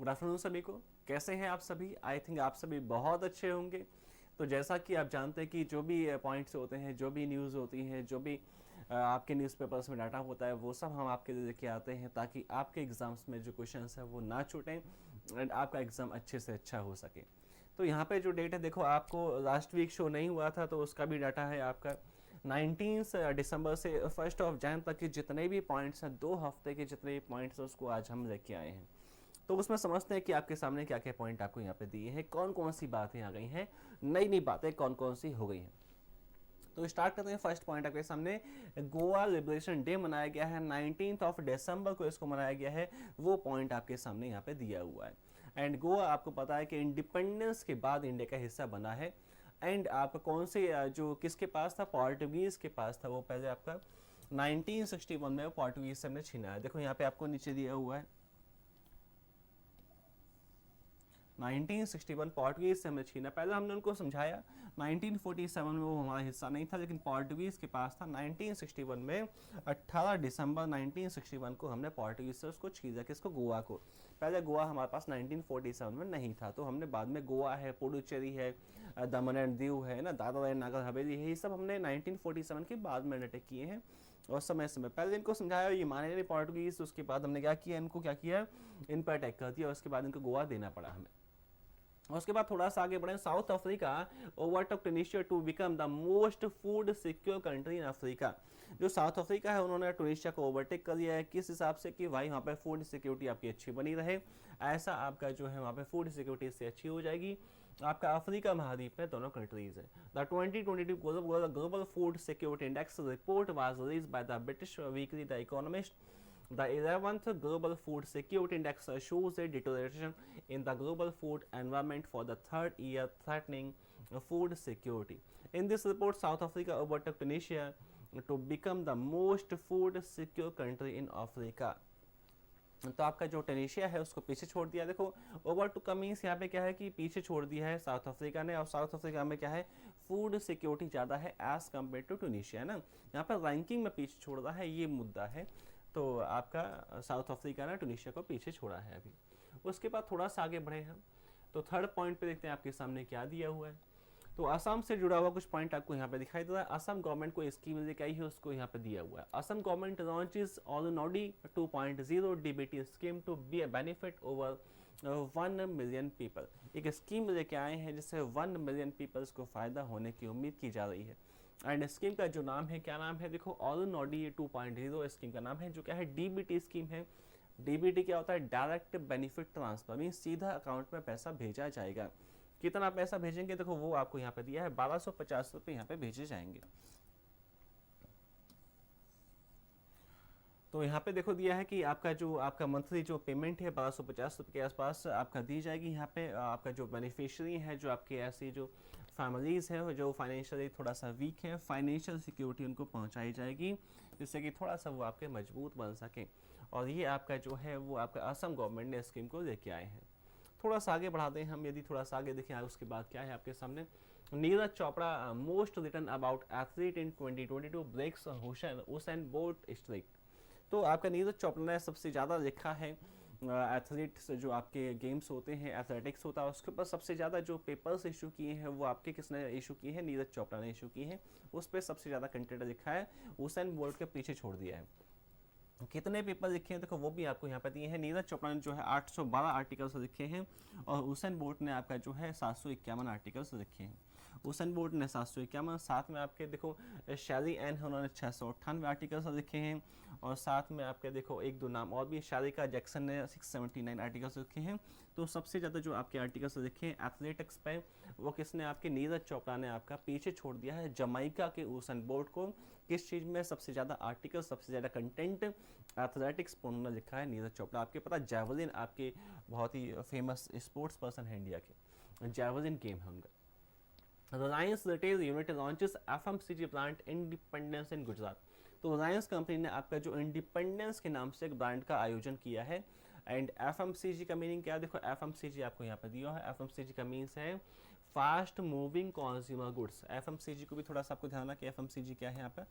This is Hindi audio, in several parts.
गुड आफ्टरनून सभी को। कैसे हैं आप सभी? आई थिंक आप सभी बहुत अच्छे होंगे। तो जैसा कि आप जानते हैं कि जो भी पॉइंट्स होते हैं, जो भी न्यूज़ होती हैं, जो भी आपके न्यूज़पेपर्स में डाटा होता है, वो सब हम आपके लिए लेके आते हैं ताकि आपके एग्ज़ाम्स में जो क्वेश्चंस हैं वो ना छूटें एंड आपका एग्ज़ाम अच्छे से अच्छा हो सके। तो यहाँ पे जो डेट है, देखो आपको लास्ट वीक शो नहीं हुआ था तो उसका भी डाटा है आपका 19 दिसंबर से 1 तक के जितने भी पॉइंट्स हैं, 2 हफ्ते के जितने भी पॉइंट्स हैं उसको आज हम लेके आए हैं। तो उसमें समझते हैं कि आपके सामने क्या क्या पॉइंट आपको यहाँ पे दिए हैं, कौन कौन सी बातें आ गई हैं, नई नई बातें कौन कौन सी हो गई हैं। तो स्टार्ट करते हैं। फर्स्ट पॉइंट आपके सामने, गोवा लिबरेशन डे मनाया गया है, 19 दिसंबर को इसको मनाया गया है। वो पॉइंट आपके सामने यहाँ पे दिया हुआ है। एंड गोवा आपको पता है कि इंडिपेंडेंस के बाद इंडिया का हिस्सा बना है। एंड आप कौन से जो किसके पास था, पोर्टुगीज के पास था वो पहले आपका 1961 में पोर्टुगीज से हमने छीना है। देखो यहाँ पे आपको नीचे दिया हुआ है 1961 पोर्टुगीज से हमने छीना। पहले हमने उनको समझाया 1947 में वो हमारा हिस्सा नहीं था, लेकिन पोर्टुगीज के पास था। 1961 में 18 दिसंबर 1961 को हमने पोर्टुगीज से उसको छीना, किसको, गोवा को। पहले गोवा हमारे पास 1947 में नहीं था, तो हमने बाद में गोवा है, पुडुचेरी है, दमन एंड दीव है ना, दादरा एंड नागर हवेली है, ये सब हमने 1947 के बाद में अंडरटेक किए हैं। और समय समय पहले इनको समझाया, ये माने नहीं पोर्टुगीज, उसके बाद हमने क्या किया, इनको क्या किया, इन पर अटैक कर दिया और उसके बाद इनको गोवा देना पड़ा हमें। और उसके बाद थोड़ा सा आगे बढ़े, South Africa overtook Tunisia to become the most food secure country in Africa. जो साउथ अफ्रीका है उन्होंने ट्यूनीशिया को ओवरटेक कर दिया है। किस हिसाब से कि भाई वहाँ पे फूड सिक्योरिटी आपकी अच्छी बनी रहे, ऐसा आपका जो है वहाँ पे फूड सिक्योरिटी से अच्छी हो जाएगी। आपका अफ्रीका महाद्वीप में दोनों कंट्रीज है। The 2022 global food security index report was released by the British weekly the economist. The 11th Global Food Security Index shows a deterioration in the global food environment for the third year, threatening food security. In this report, South Africa overtook Tunisia to become the most food secure country in Africa. तो आपका जो टूनीशिया है उसको पीछे छोड़ दिया। देखो ओवर टू का मीन्स यहाँ पे क्या है कि पीछे छोड़ दिया है साउथ अफ्रीका ने, और साउथ अफ्रीका में क्या है, फूड सिक्योरिटी ज़्यादा है एज कम्पेयर टू टूनीशिया, है ना। यहाँ पर रैंकिंग में पीछे छोड़ रहा है, ये मुद्दा है। तो आपका साउथ अफ्रीका ने टूनीशिया को पीछे छोड़ा है अभी। उसके बाद थोड़ा सा आगे बढ़े हम, तो थर्ड पॉइंट पे देखते हैं आपके सामने क्या दिया हुआ है। तो असम से जुड़ा हुआ कुछ पॉइंट आपको यहाँ पे दिखाई दे रहा है। असम गवर्नमेंट को स्कीम लेके आई है, उसको यहाँ पे दिया हुआ है। Assam government launches Orunodoi 2.0 DBT scheme to be a benefit over 1 million people. एक स्कीम लेके आए हैं जिससे 1 मिलियन पीपल्स को फायदा होने की उम्मीद की जा रही है। एंड स्कीम का जो नाम है, क्या नाम है, देखो ऑलनॉडी 2.0 स्कीम का नाम है, जो क्या है, डीबीटी स्कीम है। डीबीटी क्या होता है, डायरेक्ट बेनिफिट ट्रांसफर, मीन सीधा अकाउंट में पैसा भेजा जाएगा। कितना पैसा भेजेंगे, देखो वो आपको यहाँ पे दिया है, 1250 रुपये यहाँ पे भेजे जाएंगे। तो यहाँ पे देखो दिया है कि आपका मंथली जो पेमेंट है 1250 रुपये के आसपास आपका दी जाएगी। यहाँ पे आपका जो बेनिफिशियरी है, जो आपके ऐसी जो फैमिलीज़ हैं जो फाइनेंशियली थोड़ा सा वीक है, फाइनेंशियल सिक्योरिटी उनको पहुँचाई जाएगी, जिससे कि थोड़ा सा वो आपके मजबूत बन सकें। और ये आपका जो है वो आपका असम गवर्नमेंट ने स्कीम को लेके आए हैं। थोड़ा सा आगे बढ़ाते हैं हम, यदि थोड़ा सा आगे देखें उसके बाद क्या है आपके सामने, Neeraj Chopra most written about athlete in 2022 breaks Usain Bolt streak. तो आपका नीरज चोपड़ा ने सबसे ज़्यादा लिखा है एथलीट्स, जो आपके गेम्स होते हैं, एथलेटिक्स होता है, उसके ऊपर सबसे ज़्यादा जो पेपर्स इशू किए हैं वो आपके किसने इशू किए हैं, नीरज चोपड़ा ने इशू किए हैं। उस पर सबसे ज़्यादा कंटेंट लिखा है, हुसैन बोल्ट के पीछे छोड़ दिया है। कितने पेपर लिखे हैं देखो वो भी आपको यहाँ पे दिए हैं। नीरज चोपड़ा ने जो है 812 आर्टिकल्स लिखे हैं और हुसैन बोल्ट ने आपका जो है 751 आर्टिकल्स लिखे हैं। हुसैन बोल्ट ने 751, साथ में आपके देखो शैली एन है, उन्होंने 698 आर्टिकल्स लिखे हैं। और साथ में आपके देखो एक दो नाम और भी, शारिका जैक्सन ने 679 आर्टिकल्स लिखे हैं। तो सबसे ज़्यादा जो आपके आर्टिकल्स लिखे हैं एथलेटिक्स पे, वो किसने, आपके नीरज चोपड़ा ने आपका पीछे छोड़ दिया है जमाइका के हुसैन बोल्ट को। किस चीज़ में सबसे ज़्यादा आर्टिकल, सबसे ज़्यादा कंटेंट एथलेटिक्स पर उन्होंने लिखा है नीरज चोपड़ा। आपके पता जैवलिन आपके बहुत ही फेमस स्पोर्ट्स पर्सन है इंडिया के, जैवलिन गेम है उनका। Reliance retail unit launches FMCG brand independence in Gujarat. तो रिलायंस कंपनी ने आपका जो इंडिपेंडेंस के नाम से एक ब्रांड का आयोजन किया है। एंड एफएमसीजी का मीनिंग क्या है, देखो एफएमसीजी आपको यहाँ पे दिया है। एफएमसीजी का मीन्स है fast moving consumer goods. FMCG को भी थोड़ा सा आपको ध्यान रखना कि एफएमसीजी क्या है यहाँ पे,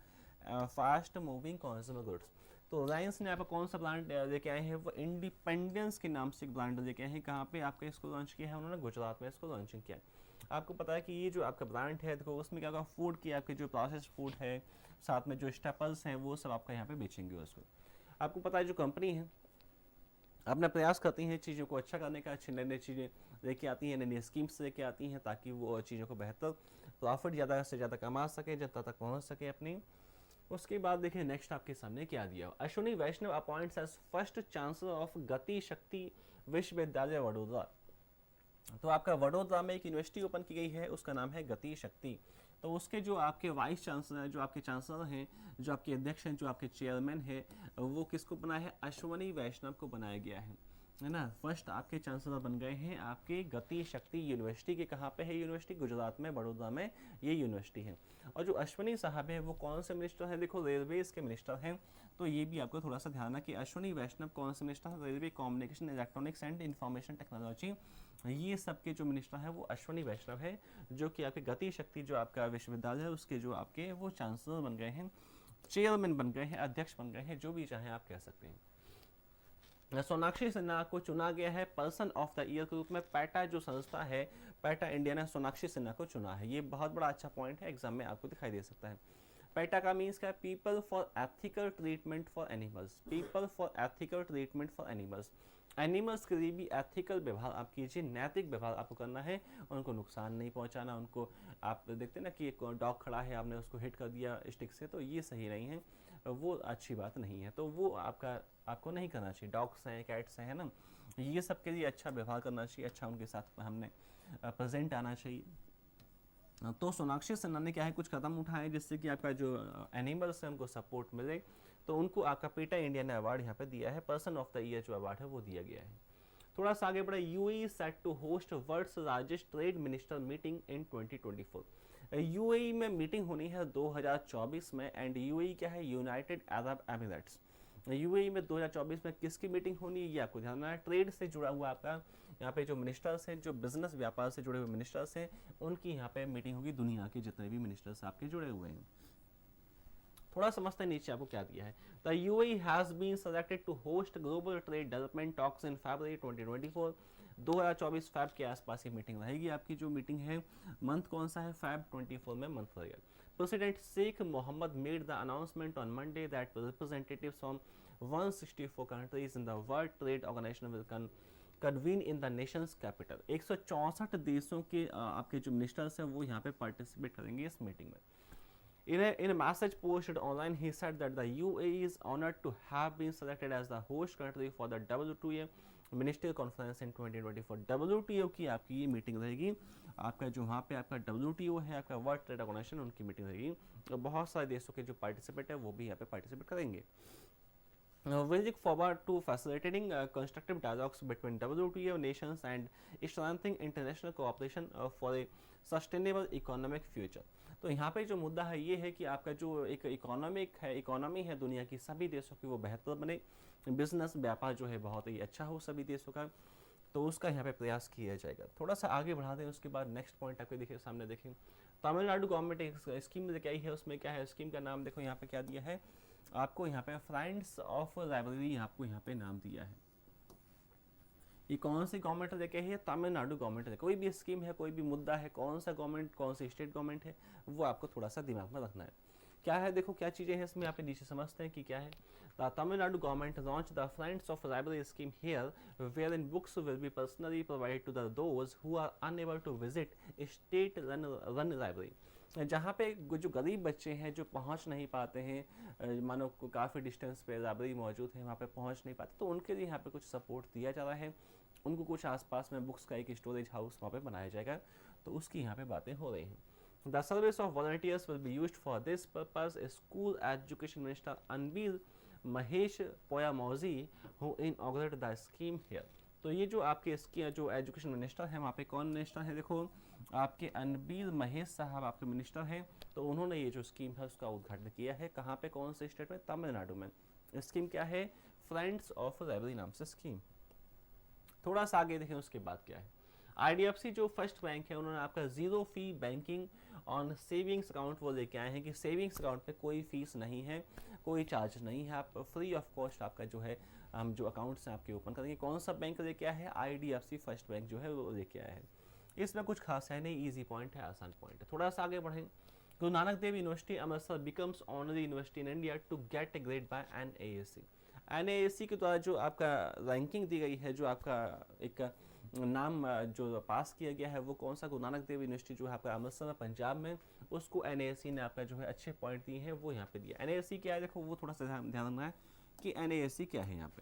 फास्ट मूविंग कंज्यूमर गुड्स। तो रिलायंस ने आपका कौन सा ब्रांड लेके आए हैं, वो इंडिपेंडेंस के नाम से एक ब्रांड लेके आए हैं। कहाँ पे आपका इसको लॉन्च किया है उन्होंने, गुजरात में इसको लॉन्चिंग किया है। आपको पता है कि ये जो आपका ब्रांड है, देखो उसमें क्या होगा, फूड की आपके जो प्रोसेस फूड है, साथ में जो स्टेपल्स हैं वो सब आपका यहाँ पे बेचेंगे उसको। आपको पता है जो कंपनी है अपना प्रयास करती हैं चीज़ों को अच्छा करने का, अच्छी नई नई चीज़ें लेके आती हैं, नई नई स्कीम्स लेके आती हैं, ताकि वो चीज़ों को बेहतर प्रॉफिट ज़्यादा से ज़्यादा कमा सके, जनता तक पहुँच सके अपनी। उसके बाद देखिए नेक्स्ट आपके सामने क्या दिया, Ashwini Vaishnaw appoints as first chancellor of Gati Shakti विश्वविद्यालय वडोदरा। तो आपका वडोदरा में एक यूनिवर्सिटी ओपन की गई है, उसका नाम है गति शक्ति। तो उसके जो आपके वाइस चांसलर हैं, जो आपके चांसलर हैं, जो आपके अध्यक्ष हैं, जो आपके चेयरमैन है, वो किसको बनाया है, अश्विनी वैष्णव को बनाया गया है ना। फर्स्ट आपके चांसलर बन गए हैं आपके गति शक्ति यूनिवर्सिटी के। कहाँ पे है यूनिवर्सिटी, गुजरात में, बड़ौदा में ये यूनिवर्सिटी है। और जो अश्विनी साहब है वो कौन से मिनिस्टर हैं, देखो रेलवेज के मिनिस्टर हैं। तो ये भी आपको थोड़ा सा ध्यान है कि अश्विनी वैष्णव कौन से मिनिस्टर हैं, railway, communication, electronics and information technology, ये सब के जो मिनिस्टर है वो अश्विनी वैष्णव है, जो कि आपके गति शक्ति जो आपका विश्वविद्यालय है उसके जो आपके वो चांसलर बन गए हैं, चेयरमैन बन गए हैं, अध्यक्ष बन गए हैं, जो भी चाहे आप कह सकते हैं। सोनाक्षी सिन्हा को चुना गया है पर्सन ऑफ द ईयर के रूप में। पैटा जो संस्था है, पैटा इंडिया ने सोनाक्षी सिन्हा को चुना है। ये बहुत बड़ा अच्छा पॉइंट है, एग्जाम में आपको दिखाई दे सकता है। पैटा का मीन्स क्या है, people for ethical treatment for animals, people for ethical treatment for animals. Animals के लिए भी एथिकल व्यवहार आप कीजिए, नैतिक व्यवहार आपको करना है, उनको नुकसान नहीं पहुंचाना। उनको आप देखते ना कि एक डॉग खड़ा है, आपने उसको हिट कर दिया स्टिक से, तो ये सही नहीं है, वो अच्छी बात नहीं है, तो वो आपको नहीं करना चाहिए। डॉग्स हैं, कैट्स हैं, है ना, ये सब के लिए अच्छा व्यवहार करना चाहिए, अच्छा उनके साथ हमने प्रेजेंट आना चाहिए। तो सोनाक्षी सिन्हा ने क्या है कुछ कदम उठाए जिससे कि आपका जो एनिमल्स है उनको सपोर्ट मिले, तो उनको आपका पेटा इंडिया ने अवार्ड यहाँ पे दिया है, पर्सन ऑफ द ईयर जो अवार्ड है वो दिया गया है। थोड़ा सा आगे बढ़े, UAE set to host world's largest trade minister meeting in 2024। UAE में मीटिंग होनी है 2024 में, एंड यूएई क्या है, यूनाइटेड अरब एमिरेट्स। यूएई में 2024 में किसकी मीटिंग होनी है ये आपको ध्यान रखना है। ट्रेड से जुड़ा हुआ आपका यहाँ पे जो मिनिस्टर्स हैं, जो बिजनेस व्यापार से जुड़े हुए मिनिस्टर्स हैं, उनकी यहाँ पे मीटिंग होगी, दुनिया के जितने भी मिनिस्टर्स आपके जुड़े हुए हैं। थोड़ा समझते हैं नीचे आपको क्या दिया है। The UAE has been selected to host global trade development talks in February 2024। 2024 Feb के आसपास ये मीटिंग रहेगी। आपकी जो मीटिंग है, मंथ कौन सा है, फैब 24 में मंथ रहेगा। President Sheikh Mohammed made the announcement on Monday that representatives from 164 countries in the World Trade Organization will convene in the nation's capital। 164 देशों के आपके जो मिनिस्टर्स हैं वो यहाँ पे पार्टिसिपेट करेंगे इस मीटिंग में। In a message posted online, he said that the UAE is honored to have been selected as the host country for the WTO ministerial conference in 2024। WTO की आपकी ये मीटिंग रहेगी, आपका जो वहाँ पे आपका WTO है, आपका वर्ल्ड ट्रेड ऑर्गेनाइजेशन, उनकी मीटिंग रहेगी, और बहुत सारे देशों के जो पार्टिसिपेट है वो भी यहाँ पे पार्टिसिपेट करेंगे। We look forward to facilitating constructive dialogues between WTO nations and strengthening international cooperation for a sustainable economic future। तो यहाँ पे जो मुद्दा है ये है कि आपका जो एक इकोनॉमी है दुनिया की सभी देशों की वो बेहतर बने, बिजनेस व्यापार जो है बहुत ही अच्छा हो सभी देशों का, तो उसका यहाँ पे प्रयास किया जाएगा। थोड़ा सा आगे बढ़ा दें, उसके बाद नेक्स्ट पॉइंट आपके देखिए सामने देखें, तमिलनाडु गवर्नमेंट एक स्कीम लेके आई है, उसमें क्या है, स्कीम का नाम देखो यहाँ पे क्या दिया है आपको, यहाँ पे फ्रेंड्स ऑफ लाइब्रेरी आपको यहाँ पे नाम दिया है। ये कौन सी गवर्नमेंट लेके है, तमिलनाडु गवर्नमेंट है। कोई भी स्कीम है, कोई भी मुद्दा है, कौन सा गवर्नमेंट, कौन सी स्टेट गवर्नमेंट है, वो आपको थोड़ा सा दिमाग में रखना है। क्या है, देखो क्या चीज़ें हैं इसमें, आप नीचे समझते हैं कि क्या है। The Tamil Nadu government launch the friends of library scheme here, where in books will be personally provided to the those who are unable to visit state run library. जहाँ पे जो गरीब बच्चे हैं जो पहुँच नहीं पाते हैं, मानो काफ़ी डिस्टेंस पे लाइब्रेरी मौजूद है, वहाँ पे पहुँच नहीं पाते, तो उनके लिए यहाँ पे कुछ सपोर्ट दिया जा रहा है। उनको कुछ आसपास में बुक्स का एक स्टोरेज हाउस वहाँ पे बनाया जाएगा, तो उसकी यहाँ पे बातें हो रही हैं। The service of volunteers will be used for this purpose. School Education Minister Anbil Mahesh Poyamozhi who inaugurated the scheme here। तो ये जो आपके इसकी जो एजुकेशन मिनिस्टर है, वहाँ पे कौन मिनिस्टर है, देखो आपके अनबील महेश साहब आपके मिनिस्टर हैं, तो उन्होंने ये जो स्कीम है उसका उद्घाटन किया है। कहाँ पे, कौन से स्टेट में, तमिलनाडु में। स्कीम क्या है, फ्रेंड्स ऑफ लाइब्रेरी नाम से स्कीम। थोड़ा सा आगे देखें उसके बाद क्या है, IDFC जो फर्स्ट बैंक है उन्होंने आपका zero fee banking on savings account वो लेके आए हैं कि सेविंग्स अकाउंट पे कोई फीस नहीं है, कोई चार्ज नहीं है, आप फ्री ऑफ कॉस्ट आपका जो है हम जो अकाउंट्स हैं आपके ओपन करेंगे। कौन सा बैंक लेके आया है? IDFC फर्स्ट बैंक जो है वो लेके आया है। इसमें कुछ खास है नहीं, ईजी पॉइंट है, आसान पॉइंट है। थोड़ा सा आगे बढ़ें। Guru Nanak Dev university Amritsar becomes only university in India to get A grade by NAAC। NAAC के द्वारा जो आपका रैंकिंग दी गई है, जो आपका एक नाम जो पास किया गया है, वो कौन सा? गुरु नानक देव यूनिवर्सिटी जो है आपका अमृतसर में पंजाब में, उसको NAAC ने आपका जो है अच्छे पॉइंट दिए हैं, वो यहाँ पे दिया। NAAC क्या है देखो, वो थोड़ा सा ध्यान रखना है कि NAAC क्या है यहाँ पे।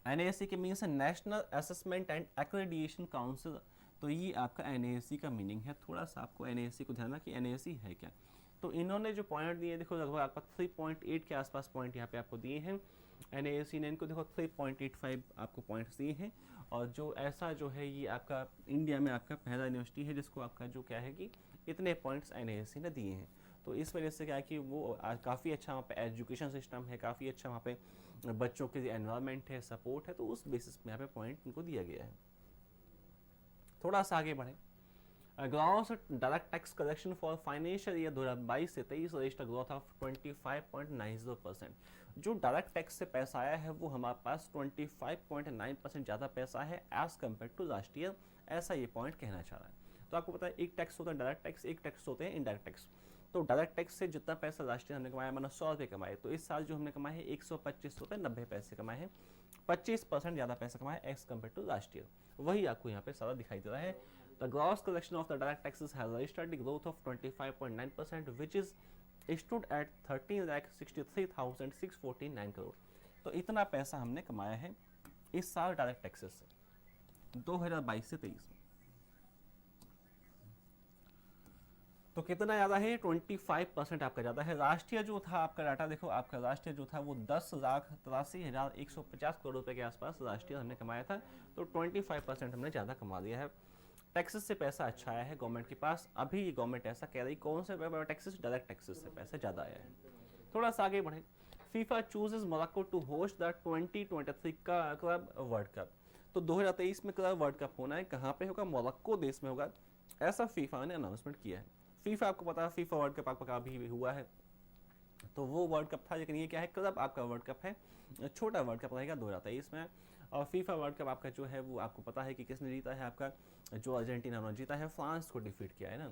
NAAC के मीन्स है national assessment and accreditation council. तो ये आपका NAAC का मीनिंग है। थोड़ा सा आपको NAAC को ध्यान रखना कि NAAC है क्या। तो इन्होंने जो पॉइंट दिए देखो, लगभग आपका 3.8 के आसपास पॉइंट यहाँ पे आपको दिए हैं। NAAC ने इनको देखो 3.85 आपको पॉइंट्स दिए हैं। और जो ऐसा जो है ये आपका इंडिया में आपका पहला यूनिवर्सिटी है जिसको आपका जो क्या है कि इतने पॉइंट्स NAAC ने दिए हैं। तो इस वजह से क्या है कि वो काफ़ी अच्छा वहाँ पे एजुकेशन सिस्टम है, काफ़ी अच्छा वहाँ पे बच्चों के लिए एनवायरनमेंट है, सपोर्ट है, तो उस बेसिस पे यहाँ पे पॉइंट इनको दिया गया है। थोड़ा सा आगे बढ़े। Gross direct tax collection for financial year 2022 से 23 रजिस्टर ग्रोथ ऑफ 25.90%। जो डायरेक्ट टैक्स से पैसा आया है वो हमारे पास 25.9% ज़्यादा पैसा है as compare to last year, ऐसा ये पॉइंट कहना चाह रहा है। तो आपको पता है एक टैक्स होता है डायरेक्ट टैक्स, एक टैक्स होते हैं इनडायरेक्ट टैक्स। तो डायरेक्ट टैक्स से जितना पैसा लास्ट ईयर हमने कमाया, मैंने 100 रुपये कमाए, तो इस साल जो हमने कमाए हैं 125 रुपये 90 पैसे कमाए हैं, 25% ज़्यादा पैसा कमाया as compare to last year. वही आपको यहाँ पे सारा दिखाई दे रहा है। The gross collection of the direct taxes has registered the growth of 25.9% which is stood at 13,63,649 crore. तो इतना पैसा हमने कमाया है इस साल डायरेक्ट टैक्सेस से 2022 से 23 में। तो कितना ज़्यादा है? 25% आपका ज़्यादा है। राष्ट्रीय जो था आपका डाटा देखो, आपका राष्ट्रीय जो था वो 10,83,150 करोड़ रुपए के आसपास राष्ट्रीय हमने कमाया था। तो 25% हमने ज़्यादा कमा लिया है। टैक्सेस से पैसा अच्छा आया है गवर्नमेंट के पास। अभी ये गवर्नमेंट ऐसा कह रही, कौन से टैक्सेस? डायरेक्ट टैक्सेस से पैसा ज़्यादा आया है। थोड़ा सा आगे बढ़े। FIFA chooses Morocco to host the 2023 का क्लब वर्ल्ड कप। तो 2023 में क्लब वर्ल्ड कप होना है, कहाँ पे होगा? मोरक्को देश में होगा, ऐसा फीफा ने अनाउंसमेंट किया है। फीफा आपको पता है फीफा वर्ल्ड कप आपका अभी हुआ है, तो वो वर्ल्ड कप था, लेकिन ये क्या है? क्लब आपका वर्ल्ड कप है, छोटा वर्ल्ड कप रहेगा 2023 में। और फीफा वर्ल्ड कप आपका जो है वो आपको पता है कि किसने जीता है? आपका जो अर्जेंटीना ने जीता है, फ्रांस को डिफीट किया है ना।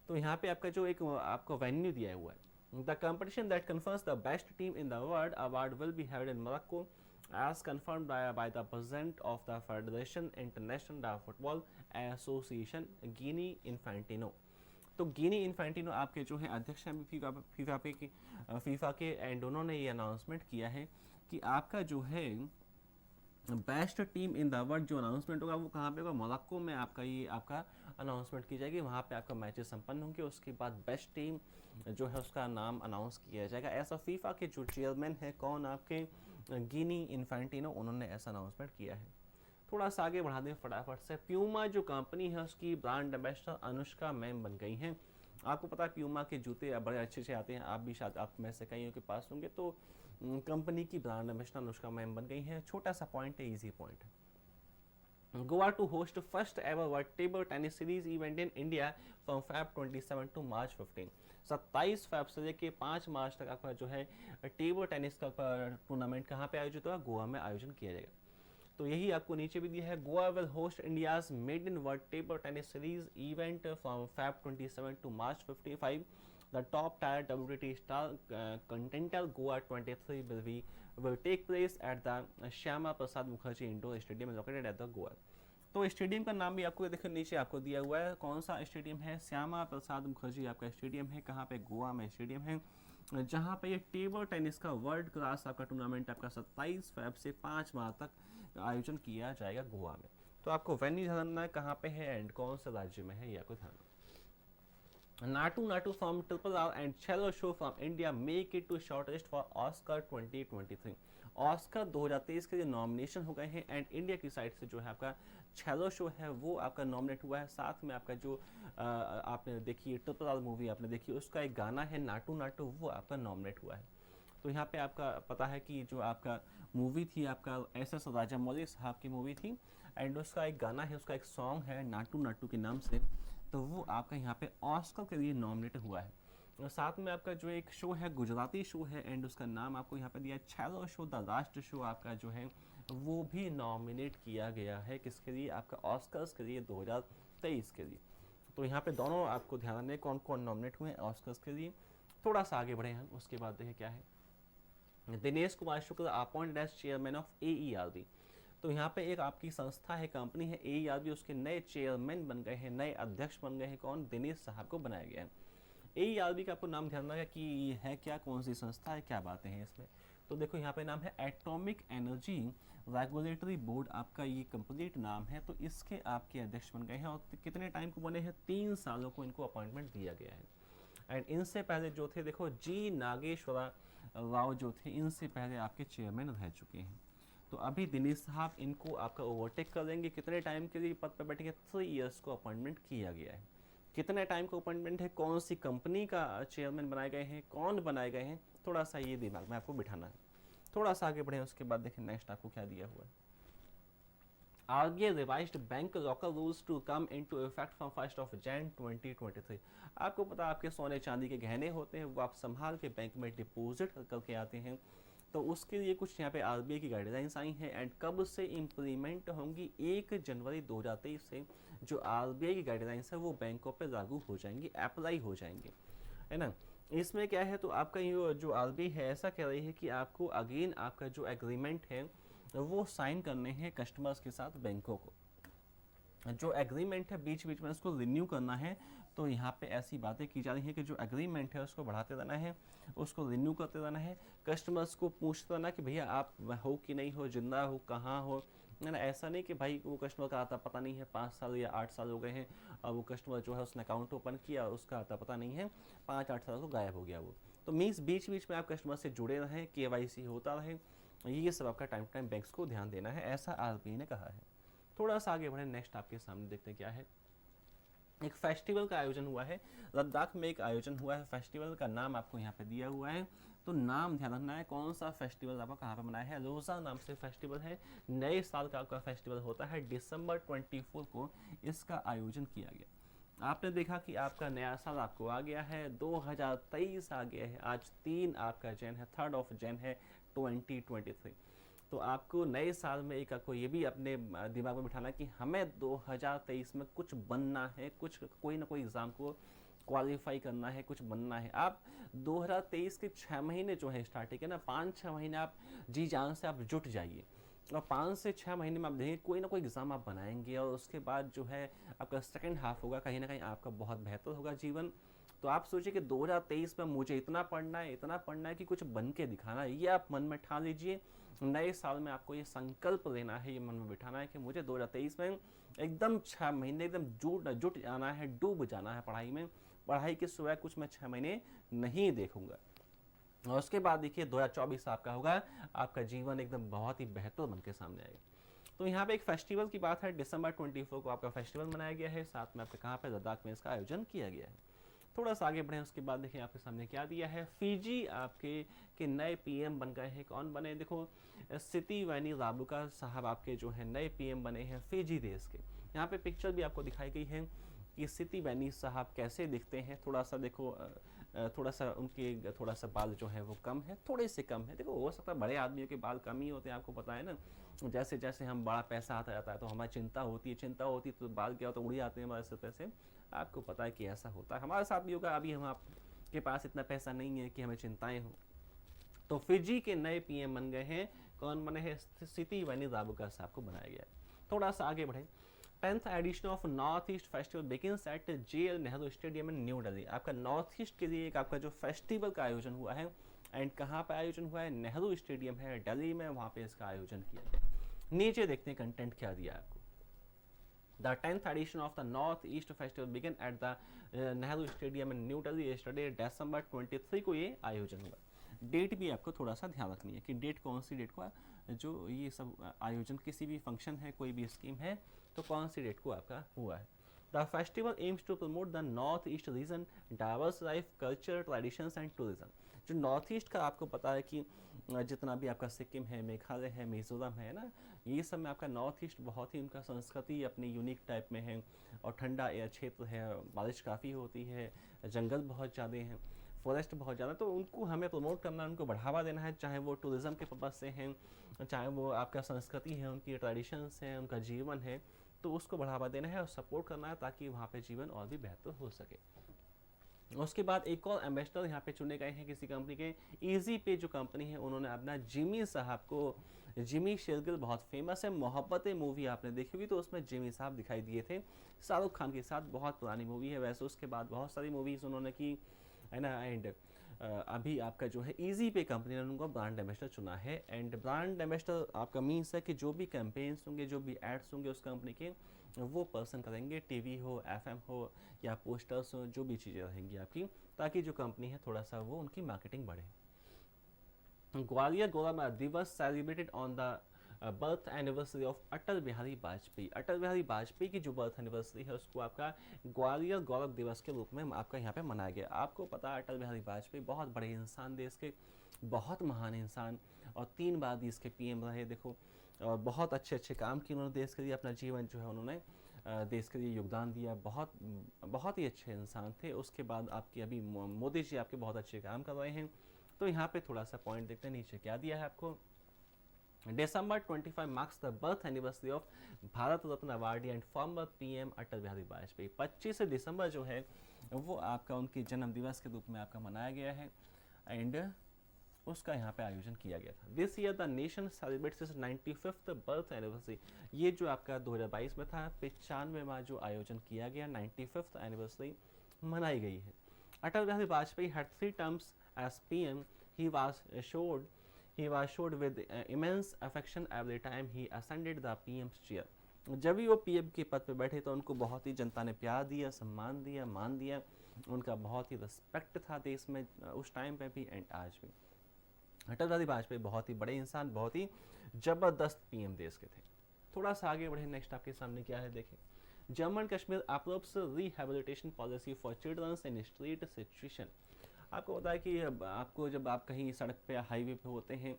तो यहाँ पे आपका जो एक आपको वेन्यू दिया हुआ है, the competition that confirms the best team in the world award will be held in Morocco as confirmed by the president of the Federation International Football Association Guinea Infantino. तो गिनी इन्फेंटिनो आपके जो है अध्यक्ष हैं फीफा के एंड उन्होंने ये अनाउंसमेंट किया है कि आपका जो है best team in the world जो अनाउंसमेंट होगा वो कहाँ पे होगा? मोरक्को में आपका ये आपका अनाउंसमेंट की जाएगी, वहाँ पे आपका मैचेस संपन्न होंगे। उसके बाद बेस्ट टीम जो है उसका नाम अनाउंस किया जाएगा। ऐसा फीफा के जो चेयरमैन है कौन? आपके गिनी इन्फेंटिनो, उन्होंने ऐसा अनाउंसमेंट किया है। थोड़ा सा आगे बढ़ा दें फटाफट से। प्यूमा जो कंपनी है उसकी ब्रांड एम्बेसडर अनुष्का मैम बन गई हैं। आपको पता है प्यूमा के जूते बड़े अच्छे से आते हैं, आप भी शायद आप में से कईयों के पास होंगे। तो कंपनी की ब्रांड एम्बेसडर अनुष्का मैम बन गई हैं। छोटा सा पॉइंट है, इजी पॉइंट है। Goa to host first ever world table tennis series event in India from Feb 27 to March 15। 27 Feb से लेके 5 मार्च तक आपका जो है टेबल टेनिस का टूर्नामेंट कहाँ पे आयोजित होगा? गोवा में आयोजन किया जाएगा। तो यही आपको नीचे भी दिया है। Goa will host India's made in world table tennis series event from Feb 27 to March 55। The top tier WTA star Continental Goa 23 will take place at the Shyama Prasad Mukherjee Indoor Stadium located at the Goa। तो स्टेडियम का नाम भी आपको देखो नीचे आपको दिया हुआ है, कौन सा स्टेडियम है? श्यामा प्रसाद मुखर्जी आपका स्टेडियम है। कहाँ पे? गोवा में स्टेडियम है, जहाँ पे ये टेबल टेनिस का वर्ल्ड क्लास आपका टूर्नामेंट आपका 27 फेब से 5 मार्च तक आयोजन किया जाएगा गोवा में। तो आपको वेन्यू जानना है कहाँ पे है एंड कौन सा राज्य में है, ये आपको ध्यान। Naatu from Triple R and Cello Show from India make it to shortlist for Oscar 2023। Oscar 2023 के लिए नॉमिनेशन हो गए हैं एंड इंडिया की साइड से जो है आपका छेलो शो है वो आपका नॉमिनेट हुआ है। साथ में आपका जो आपने देखी ट्रिपल आर मूवी आपने देखी, उसका एक गाना है नाटू नाटू, वो आपका नॉमिनेट हुआ है। तो यहाँ पे आपका पता है कि जो आपका मूवी थी आपका SS राजामौली साहब की मूवी थी एंड उसका एक गाना है, उसका एक सॉन्ग है नाटू नाटू के नाम से, तो वो आपका यहाँ पे ऑस्कर के लिए नॉमिनेट हुआ है। और साथ में आपका जो एक शो है, गुजराती शो है, एंड उसका नाम आपको यहाँ पे दिया है छेलो शो, द लास्ट शो आपका जो है वो भी नॉमिनेट किया गया है किसके लिए, आपका ऑस्कर्स के लिए 2023 के लिए। तो यहाँ पे दोनों आपको ध्यान दें कौन कौन नॉमिनेट हुए हैं ऑस्कर्स के लिए। थोड़ा सा आगे बढ़े हम, उसके बाद देखें क्या है। Dinesh Kumar Shukla appointed as chairman of AERB। तो यहाँ पे एक आपकी संस्था है, कंपनी है AERB, उसके नए चेयरमैन बन गए हैं, नए अध्यक्ष बन गए हैं, कौन, दिनेश साहब को बनाया गया है। AERB का आपको नाम ध्यान रखना कि ये है क्या, कौन सी संस्था है, क्या बातें हैं इसमें। तो देखो यहाँ पे नाम है एटॉमिक एनर्जी रेगुलेटरी बोर्ड, आपका ये कंप्लीट नाम है। तो इसके आपके अध्यक्ष बन गए हैं और कितने टाइम को बने हैं, 3 सालों को इनको अपॉइंटमेंट दिया गया है। एंड इनसे पहले जो थे देखो जी नागेश्वरा राव जो थे, इनसे पहले आपके चेयरमैन रह चुके हैं। तो अभी दिनेश साहब इनको आपका ओवरटेक कर देंगे, कितने टाइम के लिए पद पर बैठेंगे, 3 इयर्स को अपॉइंटमेंट किया गया है। कितने टाइम का अपॉइंटमेंट है, कौन सी कंपनी का चेयरमैन बनाए गए हैं, कौन बनाए गए हैं, थोड़ा सा ये दिमाग में आपको बिठाना है। थोड़ा सा आगे बढ़े, उसके बाद देखें नेक्स्ट आपको क्या दिया हुआ है। RBI revised bank locker rules to come into effect from 1 January 2023। आपको पता है आपके सोने चांदी के गहने होते हैं, वो आप संभाल के बैंक में डिपॉजिट करके आते हैं। तो उसके लिए कुछ यहाँ पे RBI की गाइडलाइंस आई हैं, एंड कब से इम्प्लीमेंट होंगी, 1 जनवरी 2023 से जो RBI की गाइडलाइंस है वो बैंकों पे लागू हो जाएंगी, अप्लाई हो जाएंगे, है ना। इसमें क्या है, तो आपका ये जो RBI है ऐसा कह रही है कि आपको अगेन आपका जो एग्रीमेंट है वो साइन करने हैं कस्टमर्स के साथ बैंकों को। जो एग्रीमेंट है बीच बीच में उसको रिन्यू करना है। तो यहाँ पे ऐसी बातें की जा रही हैं कि जो एग्रीमेंट है उसको बढ़ाते रहना है, उसको रिन्यू करते रहना है, कस्टमर्स को पूछते रहना कि भैया आप हो कि नहीं हो, जिंदा हो, कहाँ हो, है ना। ऐसा नहीं कि भाई वो कस्टमर का आता पता नहीं है, 5 साल या 8 साल हो गए हैं और वो कस्टमर जो है उसने अकाउंट ओपन किया, उसका आता पता नहीं है, 5-8 साल को गायब हो गया वो। तो मीन्स बीच बीच में आप कस्टमर से जुड़े रहें, KYC होता रहे, ये सब आपका टाइम टू टाइम बैंक्स को ध्यान देना है, ऐसा RBI ने कहा है। थोड़ा सा आगे बढ़े, नेक्स्ट आपके सामने देखते हैं क्या है। एक फेस्टिवल का आयोजन हुआ है, लद्दाख में एक आयोजन हुआ है, फेस्टिवल का नाम आपको यहाँ पे दिया हुआ है। तो नाम ध्यान रखना है कौन सा फेस्टिवल आपका कहाँ पे मनाया है। रोज़ा नाम से फेस्टिवल है, नए साल का आपका फेस्टिवल होता है, दिसंबर 24 को इसका आयोजन किया गया। आपने देखा कि आपका नया साल आपको आ गया है, 2023 आ गया है, आज 3 आपका जैन है, 3 जैन है 2023। तो आपको नए साल में एक आपको ये भी अपने दिमाग में बिठाना कि हमें 2023 में कुछ बनना है, कुछ कोई ना कोई एग्ज़ाम को क्वालिफाई करना है, कुछ बनना है। आप 2023 के 6 महीने जो है स्टार्टिंग है ना, 5-6 महीने आप जी जान से आप जुट जाइए और 5 से 6 महीने में आप देखेंगे कोई ना कोई एग्ज़ाम आप बनाएंगे और उसके बाद जो है आपका सेकेंड हाफ होगा, कहीं ना कहीं आपका बहुत बेहतर होगा जीवन। तो आप सोचिए कि 2023 में मुझे इतना पढ़ना है कि कुछ बन के दिखाना है, ये आप मन में ठान लीजिए। नए साल में आपको ये संकल्प लेना है, ये मन में बिठाना है कि मुझे 2023 में एकदम 6 महीने एकदम जुट जाना है, डूब जाना है पढ़ाई में, पढ़ाई के सिवाय कुछ मैं 6 महीने नहीं देखूंगा। और उसके बाद देखिए 2024 आपका होगा, आपका जीवन एकदम बहुत ही बेहतर बन के सामने आएगा। तो यहाँ पे एक फेस्टिवल की बात है, दिसंबर 24 को आपका फेस्टिवल मनाया गया है, साथ में आपके कहाँ पे, लद्दाख में इसका आयोजन किया गया है। थोड़ा सा आगे बढ़े, उसके बाद देखिए आपके सामने क्या दिया है। फिजी आपके के नए PM बन गए हैं, कौन बने, देखो सितिवैनी राबुका साहब आपके जो है नए PM बने हैं फिजी देश के। यहाँ पे पिक्चर भी आपको दिखाई गई है कि सितिवैनी साहब कैसे दिखते हैं। थोड़ा सा देखो, थोड़ा सा उनके थोड़ा सा बाल जो है वो कम है, थोड़े से कम है। देखो हो सकता है बड़े आदमियों के बाल कम ही होते हैं, आपको पता है ना। जैसे जैसे हम बड़ा पैसा आता जाता है तो हमारी चिंता होती है तो बाल क्या होता है, उड़ जाते हैं हमारे सर पे से। आपको पता है कि ऐसा होता है, हमारे साथ भी होगा। अभी हम आपके पास इतना पैसा नहीं है कि हमें चिंताएं हो। तो फिजी के नए PM बन गए हैं, कौन बने हैं, सितिवैनी राबुका साहब को बनाया गया है। थोड़ा सा आगे बढ़े, 10th edition of north east festival begins at JL Nehru stadium in new Delhi. आपका नॉर्थ ईस्ट के लिए एक आपका जो फेस्टिवल का आयोजन हुआ है, एंड कहाँ पर आयोजन हुआ है, नेहरू स्टेडियम है दिल्ली में, वहाँ पे इसका आयोजन किया गया। नीचे देखते हैं कंटेंट क्या दिया है आपको। The 10th edition of the North East Festival began at the Nehru Stadium in New Delhi yesterday, December 23 को ये आयोजन हुआ। डेट भी आपको थोड़ा सा ध्यान रखनी है कि डेट कौन सी डेट को जो ये सब आयोजन, किसी भी फंक्शन है, कोई भी स्कीम है, तो कौन सी डेट को आपका हुआ है। The festival aims to promote the north east region diverse life culture traditions and tourism. जो नॉर्थ ईस्ट का आपको पता है कि जितना भी आपका सिक्किम है, मेघालय है, मिजोरम है ना, ये सब में आपका नॉर्थ ईस्ट बहुत ही उनका संस्कृति अपनी यूनिक टाइप में है, और ठंडा क्षेत्र है, बारिश काफ़ी होती है, जंगल बहुत ज़्यादा हैं, फॉरेस्ट बहुत ज़्यादा, तो उनको हमें प्रमोट करना, उनको बढ़ावा देना है, चाहे वो टूरिज़्म के पर्पज़ से हैं, चाहे वो आपका संस्कृति है, उनकी ट्रेडिशंस हैं, उनका जीवन है, तो उसको बढ़ावा देना है और सपोर्ट करना है ताकि वहाँ पे जीवन और भी बेहतर हो सके। उसके बाद एक और एम्बेसडर यहाँ पे चुने गए हैं किसी कंपनी के, इजी पे जो कंपनी है, उन्होंने अपना जिमी साहब को, जिमी शेरगिल बहुत फेमस है, मोहब्बतें मूवी आपने देखी होगी तो उसमें जिमी साहब दिखाई दिए थे शाहरुख खान के साथ, बहुत पुरानी मूवी है वैसे, उसके बाद बहुत सारी मूवीज़ उन्होंने की है ना। एंड अभी आपका जो है इजी पे कंपनी ने उनको ब्रांड एम्बेसडर चुना है। एंड ब्रांड एम्बेसडर आपका मीन्स है कि जो भी कैंपेन्स होंगे, जो भी एड्स होंगे उस कंपनी के, वो पर्सन करेंगे, टीवी हो, एफएम हो या पोस्टर्स हो, जो भी चीज़ें रहेंगी आपकी, ताकि जो कंपनी है थोड़ा सा वो उनकी मार्केटिंग बढ़े। Gwalior Gaurav Diwas celebrated on the birth anniversary of Atal Bihari Vajpayee. Atal Bihari Vajpayee की जो बर्थ एनिवर्सरी है उसको आपका ग्वालियर गौरव दिवस के रूप में आपका यहाँ पे मनाया गया। आपको पता है अटल बिहारी वाजपेयी बहुत बड़े इंसान, देश के बहुत महान इंसान, और 3 बार देश के पीएम रहे, देखो, और बहुत अच्छे अच्छे काम किए उन्होंने देश के लिए, अपना जीवन जो है उन्होंने देश के लिए योगदान दिया, बहुत बहुत ही अच्छे इंसान थे। उसके बाद आपकी अभी मोदी जी आपके बहुत अच्छे काम कर रहे हैं। तो यहाँ पे थोड़ा सा पॉइंट देखते हैं, नीचे क्या दिया है आपको। December 25 marks the birth anniversary of Bharat Ratna awardee and former PM Atal Bihari Vajpayee. 25 दिसंबर जो है वो आपका उनकी जन्म दिवस के रूप में आपका मनाया गया है, एंड उसका यहाँ पे आयोजन किया गया था। This year the nation celebrates it's 95th birth anniversary. ये जो आपका 2022 में था, 95वां जो आयोजन किया गया, 95th एनिवर्सरी मनाई गई है। Atal Bihari Vajpayee had 3 terms as PM. He was showed with immense affection every time he ascended the PM's chair। जब भी वो पीएम के पद पे बैठे तो उनको बहुत ही जनता ने प्यार दिया, सम्मान दिया, मान दिया, उनका बहुत ही रिस्पेक्ट था देश में उस टाइम पे भी एंड आज भी। अटल बिहारी वाजपेयी बहुत ही बड़े इंसान, बहुत ही जबरदस्त पीएम देश के थे। थोड़ा सा आगे बढ़े, नेक्स्ट आपके सामने क्या है देखें। Jammu and Kashmir approves rehabilitation policy for children's in street situation. आपको पता है कि आपको जब आप कहीं सड़क पे, हाईवे पे होते हैं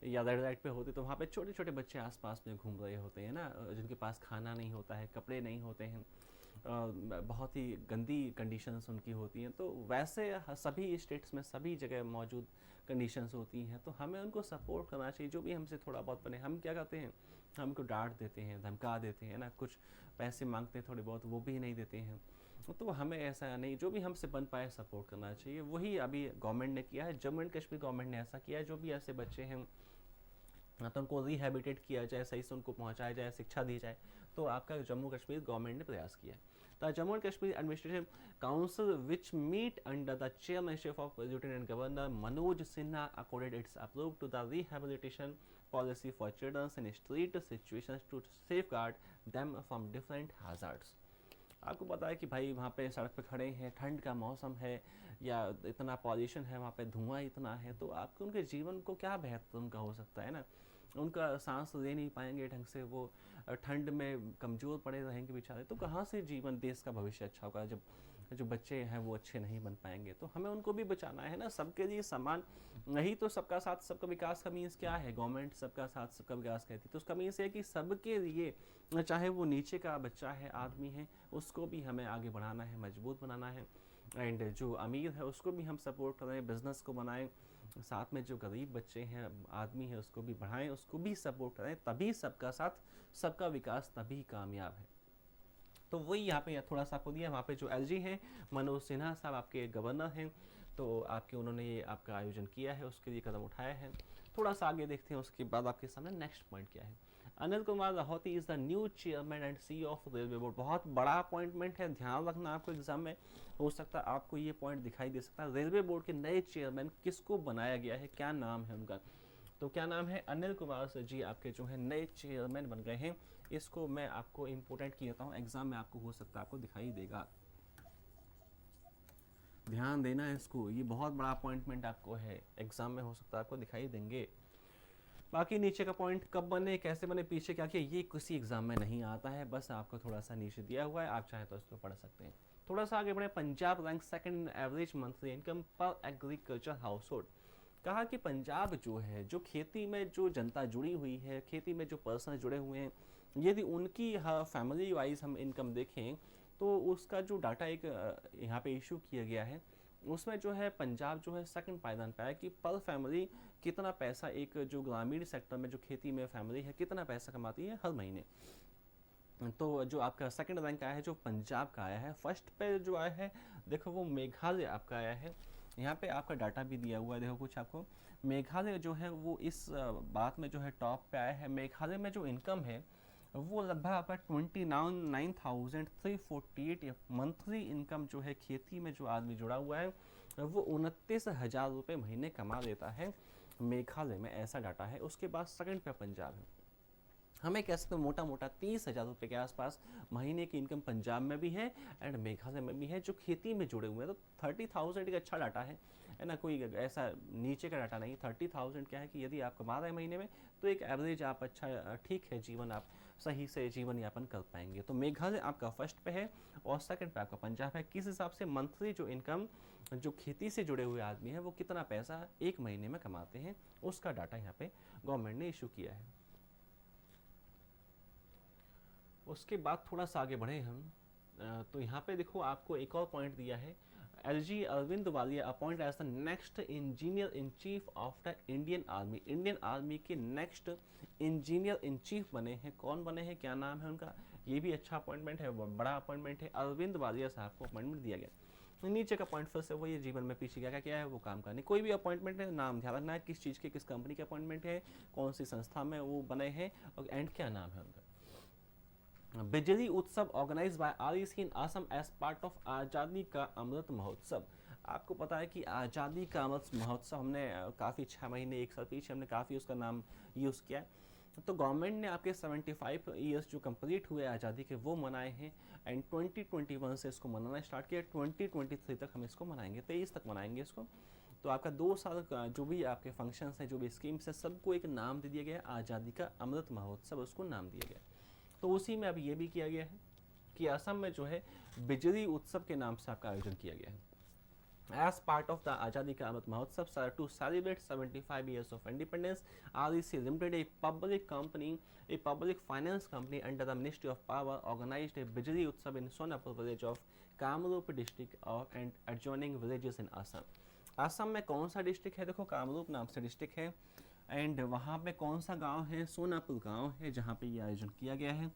या रेड लाइट पे होते, तो वहाँ पे छोटे छोटे बच्चे आसपास में घूम रहे होते हैं ना, जिनके पास खाना नहीं होता है, कपड़े नहीं होते हैं, बहुत ही गंदी कंडीशंस उनकी होती हैं। तो वैसे सभी स्टेट्स में सभी जगह मौजूद कंडीशंस होती हैं, तो हमें उनको सपोर्ट करना चाहिए। जो भी हमसे थोड़ा बहुत बने, हम क्या करते हैं, हम उनको डांट देते हैं, धमका देते हैं ना, कुछ पैसे मांगते हैं थोड़े बहुत, वो भी नहीं देते हैं। तो हमें ऐसा नहीं, जो भी हमसे बन पाए सपोर्ट करना चाहिए। वही अभी गवर्नमेंट ने किया है, जम्मू एंड कश्मीर गवर्नमेंट ने ऐसा किया है। जो भी ऐसे बच्चे हैं तो उनको रिहेबिलिटेट किया जाए, सही से उनको पहुंचाया जाए, शिक्षा दी जाए, तो आपका जम्मू कश्मीर गवर्नमेंट ने प्रयास किया है। The Jammu and Kashmir Administrative Council, which meet under the chairmanship of Lieutenant Governor Manoj Sinha, accorded its approval to the rehabilitation policy for children in street situations to safeguard them from different hazards। आपको पता है कि भाई वहाँ पे सड़क पे खड़े हैं, ठंड का मौसम है या इतना पॉल्यूशन है, वहाँ पे धुआं इतना है, तो आपको उनके जीवन को क्या बेहतर उनका हो सकता है ना, उनका सांस ले नहीं पाएंगे ढंग से, वो ठंड में कमज़ोर पड़े रहेंगे बेचारे, तो कहाँ से जीवन, देश का भविष्य अच्छा होगा जब जो बच्चे हैं वो अच्छे नहीं बन पाएंगे। तो हमें उनको भी बचाना है ना, सबके लिए समान, नहीं तो सबका साथ सबका विकास का मीन्स क्या है, गवर्नमेंट सबका साथ सबका विकास कहती है, तो उसका मीन्स है कि सबके लिए, चाहे वो नीचे का बच्चा है, आदमी है, उसको भी हमें आगे बढ़ाना है, मजबूत बनाना है। एंड जो अमीर है उसको भी हम सपोर्ट करें, बिजनेस को बनाएं, साथ में जो गरीब बच्चे हैं, आदमी है, उसको भी बढ़ाएं, उसको भी सपोर्ट करें, तभी सबका साथ सबका विकास तभी कामयाब है। तो वही यहाँ पे थोड़ा सा आपको दिया। वहाँ पे जो एलजी हैं, मनोज सिन्हा साहब आपके गवर्नर हैं, तो आपके उन्होंने ये आपका आयोजन किया है, उसके लिए कदम उठाया है। थोड़ा सा आगे देखते हैं, उसके बाद आपके सामने नेक्स्ट पॉइंट क्या है। Anil Kumar Lahoti is the new chairman and CEO of railway board. बहुत बड़ा अपॉइंटमेंट है, ध्यान रखना, आपको एग्जाम में हो सकता है आपको ये पॉइंट दिखाई दे सकता है। रेलवे बोर्ड के नए चेयरमैन किसको बनाया गया है, क्या नाम है उनका, तो क्या नाम है, अनिल कुमार जी आपके जो है नए चेयरमैन बन गए हैं। इसको मैं आपको इम्पोर्टेंट कहता हूँ, एग्जाम में आपको हो सकता है आपको दिखाई देगा, ध्यान देना है इसको, ये बहुत बड़ा अपॉइंटमेंट आपको है, एग्जाम में हो सकता है आपको दिखाई देंगे। बाकी नीचे का पॉइंट कब बने, कैसे बने, पीछे क्या किया, ये किसी एग्जाम में नहीं आता है, बस आपको थोड़ा सा नीचे दिया हुआ है, आप चाहे तो इसको पढ़ सकते हैं। थोड़ा सा आगे बढ़े, Punjab rank second in average monthly income पर एग्रीकल्चर हाउस होल्ड। कहा कि पंजाब जो है, जो खेती में जो जनता जुड़ी हुई है, खेती में जो पर्सन जुड़े हुए हैं, यदि उनकी फैमिली वाइज हम इनकम देखें तो उसका जो डाटा एक यहाँ पे इशू किया गया है, उसमें जो है पंजाब जो है सेकंड पायदान पे है कि पर फैमिली कितना पैसा एक जो ग्रामीण सेक्टर में जो खेती में फैमिली है कितना पैसा कमाती है हर महीने। तो जो आपका सेकंड रैंक आया है जो पंजाब का आया है, फर्स्ट पे जो आया है देखो वो मेघालय आपका आया है। यहाँ पे आपका डाटा भी दिया हुआ है, देखो कुछ आपको, मेघालय जो है वो इस बात में जो है टॉप पे आया है। मेघालय में जो इनकम है वो लगभग आपका 29,348 मंथली इनकम जो है खेती में जो आदमी जुड़ा हुआ है वो 29,000 रुपये महीने कमा लेता है मेघालय में, ऐसा डाटा है। उसके बाद सेकंड पे पंजाब है, हमें कह सकते हैं मोटा मोटा 30,000 रुपये के आसपास महीने की इनकम पंजाब में भी है एंड मेघालय में भी है जो खेती में जुड़े हुए हैं। तो 30,000 एक अच्छा डाटा है ना, कोई ऐसा नीचे का डाटा नहीं। 30,000 क्या है कि यदि आप कमा रहे हैं महीने में तो एक एवरेज आप अच्छा ठीक है जीवन आप सही से जीवन यापन कर पाएंगे। तो मेघालय आपका फर्स्ट पे है और सेकंड पे आपका पंजाब है। किस हिसाब से मंथली जो इनकम जो खेती से जुड़े हुए आदमी हैं वो कितना पैसा एक महीने में कमाते हैं उसका डाटा यहाँ पे गवर्नमेंट ने इशू किया है। उसके बाद थोड़ा सा आगे बढ़े हम तो यहाँ पे देखो आपको एक और पॉइंट दिया है, LG Arvind Walia appoint as the next engineer in chief of the Indian army. Indian army के नेक्स्ट इंजीनियर इन चीफ बने हैं। कौन बने हैं, क्या नाम है उनका, ये भी अच्छा अपॉइंटमेंट है, बड़ा अपॉइंटमेंट है। अरविंद वालिया साहब को अपॉइंटमेंट दिया गया। नीचे का पॉइंट फिर से वो ये जीवन में पीछे क्या क्या है वो काम करने, कोई भी अपॉइंटमेंट है नाम ध्यान रखना है किस चीज़ के किस कंपनी के अपॉइंटमेंट है, कौन सी संस्था में वो बने हैं और एंड क्या नाम है उनका। Bijli Utsav organise by REC in Assam as part of Azadi ka Amrit Mahotsav. आपको पता है कि आज़ादी का अमृत महोत्सव हमने काफ़ी 6 महीने 1 साल पीछे हमने काफ़ी उसका नाम यूज़ किया है। तो गवर्नमेंट ने आपके 75 ईयर्स जो कंप्लीट हुए आज़ादी के वो मनाए हैं एंड 2021 से इसको मनाना स्टार्ट किया। 2023 तक हम इसको मनाएंगे, 23 तक मनाएंगे इसको। तो आपका 2 साल का जो भी आपके फंक्शंस हैं जो भी स्कीम्स हैं सबको एक नाम दे दिया गया है, आज़ादी का अमृत महोत्सव उसको नाम दिया गया। तो उसी में अब ये भी किया गया है कि असम में जो है बिजली उत्सव के नाम से आपका आयोजन किया गया है। As part of the Azadi Ka Amrit Mahotsav, to celebrate 75 years of independence, REC Limited, a public company, a public finance company under the Ministry of Power, organized a Bijli Utsav in Sonapur village of Kamrup district and adjoining villages in Assam. Assam में कौन सा डिस्ट्रिक्ट है, देखो कामरूप नाम से डिस्ट्रिक्ट है एंड वहाँ पे कौन सा गांव है, सोनापुर गांव है जहाँ पे ये आयोजन किया गया है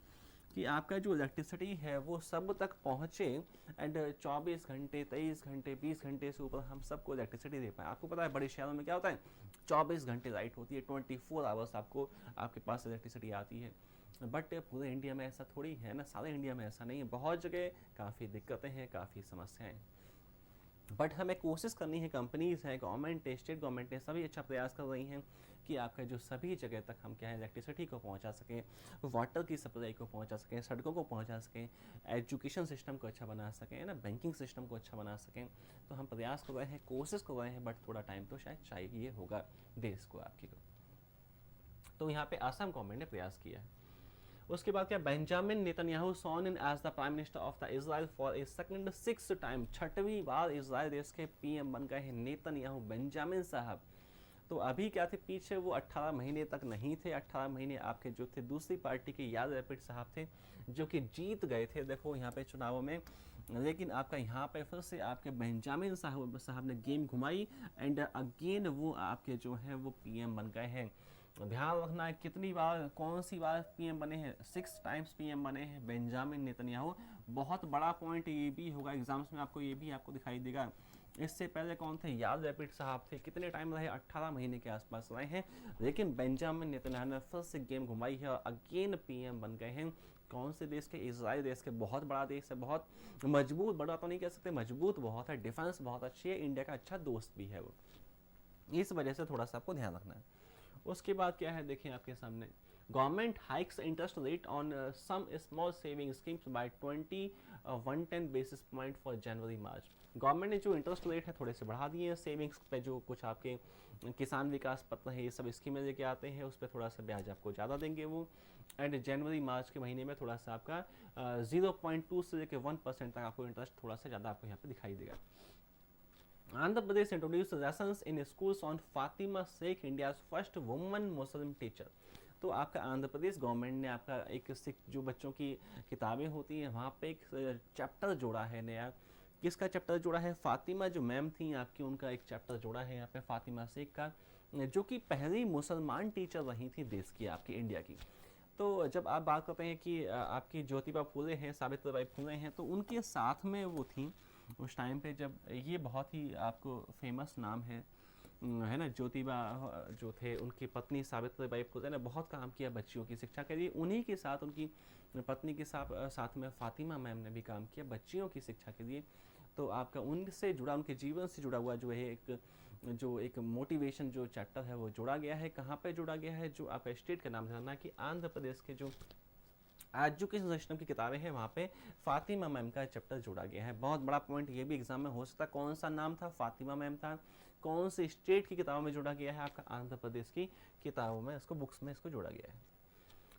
कि आपका जो इलेक्ट्रिसिटी है वो सब तक पहुँचे एंड 24 घंटे 23 घंटे 20 घंटे से ऊपर हम सबको इलेक्ट्रिसिटी दे पाएँ। आपको पता है बड़े शहरों में क्या होता है 24 घंटे लाइट होती है, 24 आवर्स आपको आपके पास इलेक्ट्रिसिटी आती है। बट पूरे इंडिया में ऐसा थोड़ी है ना, सारे इंडिया में ऐसा नहीं है, बहुत जगह काफ़ी दिक्कतें हैं, काफ़ी समस्याएँ। बट हमें कोशिश करनी है, कंपनीज हैं, गवर्नमेंट, स्टेट गवर्नमेंट है, सभी अच्छा प्रयास कर रही हैं कि आपका जो सभी जगह तक हम क्या है इलेक्ट्रिसिटी को पहुंचा सकें, वाटर की सप्लाई को पहुंचा सकें, सड़कों को पहुंचा सकें, एजुकेशन सिस्टम को अच्छा बना सकें ना, बैंकिंग सिस्टम को अच्छा बना सकें। तो हम प्रयास कर रहे हैं, कोशिश कर रहे हैं, बट थोड़ा टाइम तो शायद चाहिए होगा देश को आपकी को। तो यहाँ पे असम गवर्नमेंट ने प्रयास किया है। उसके बाद क्या, Benjamin Netanyahu sworn in as the prime minister of the Israel for a second 6th time, 6वीं बार इजराइल देश के पीएम बन गए हैं नेतन्याहू बेंजामिन साहब। तो अभी क्या थे, पीछे वो 18 महीने तक नहीं थे, 18 महीने आपके जो थे दूसरी पार्टी के याद रैपिड साहब थे जो कि जीत गए थे देखो यहाँ पे चुनावों में, लेकिन आपका यहाँ पे फिर से आपके बेंजामिन साहब ने गेम घुमाई एंड अगेन वो आपके जो है वो पीएम बन गए हैं। ध्यान रखना है कितनी बार कौन सी बार पीएम बने हैं, 6 टाइम्स पीएम बने हैं बेंजामिन नेतन्याहू। बहुत बड़ा पॉइंट ये भी होगा एग्जाम्स में, आपको ये भी आपको दिखाई देगा। इससे पहले कौन थे, याद रैपिड साहब थे, कितने टाइम रहे, 18 महीने के आसपास रहे हैं, लेकिन बेंजामिन नेतन्याहू ने फिर से गेम घुमाई है और अगेन पीएम बन गए हैं। कौन से देश के, इजराइल देश के, बहुत बड़ा देश है, बहुत मजबूत, बड़ा तो नहीं कह सकते, मजबूत बहुत है, डिफेंस बहुत अच्छी है, इंडिया का अच्छा दोस्त भी है वो, इस वजह से थोड़ा सा आपको ध्यान रखना है। उसके बाद क्या है देखिए आपके सामने, government hikes interest rate on some small saving schemes by 110 basis point for January March. Government ने जो इंटरेस्ट रेट है थोड़े से बढ़ा दिए हैं सेविंग्स पे, जो कुछ आपके किसान विकास पत्र है ये सब स्कीमें लेके आते हैं उस पर थोड़ा सा ब्याज आपको ज़्यादा देंगे वो। एंड जनवरी मार्च के महीने में थोड़ा सा आपका 0.2 से लेकर 1% तक आपको इंटरेस्ट थोड़ा सा ज़्यादा आपको यहाँ पे दिखाई देगा। Andhra Pradesh introduce lessons in schools on Fatima Shaikh, India's first woman Muslim teacher. तो आपका आंध्र प्रदेश गवर्नमेंट ने आपका एक जो बच्चों की किताबें होती हैं वहाँ पे एक चैप्टर जोड़ा है नया। किसका चैप्टर जोड़ा है? फातिमा जो मैम थी आपकी, उनका एक चैप्टर जोड़ा है यहाँ पे फातिमा शेख का, जो कि पहली मुसलमान टीचर रही थी देश की, आपकी इंडिया की। तो जब आप बात करते हैं कि आपकी ज्योतिबा फूले हैं, सावित्रीबाई फूले हैं, तो उनके साथ में वो थी उस टाइम पे जब ये बहुत ही आपको फेमस नाम है ना, ज्योतिबा जो थे उनकी पत्नी सावित्रीबाई फुले ने बहुत काम किया बच्चियों की शिक्षा के लिए। उन्हीं के साथ उनकी पत्नी के साथ में फातिमा मैम ने भी काम किया बच्चियों की शिक्षा के लिए। तो आपका उनसे जुड़ा, उनके जीवन से जुड़ा हुआ जो एक मोटिवेशन जो चैप्टर है वो जोड़ा गया है। कहाँ पे जोड़ा गया है? जो आपका स्टेट का नाम जानना है कि आंध्र प्रदेश के जो एजुकेशन सिस्टम की किताबें हैं वहाँ पे फातिमा मैम का चैप्टर जोड़ा गया है। बहुत बड़ा पॉइंट ये भी एग्जाम में हो सकता है, कौन सा नाम था? फातिमा मैम था। कौन से स्टेट की किताबों में जोड़ा गया है? आपका आंध्र प्रदेश की किताबों में, इसको बुक्स में इसको जोड़ा गया है।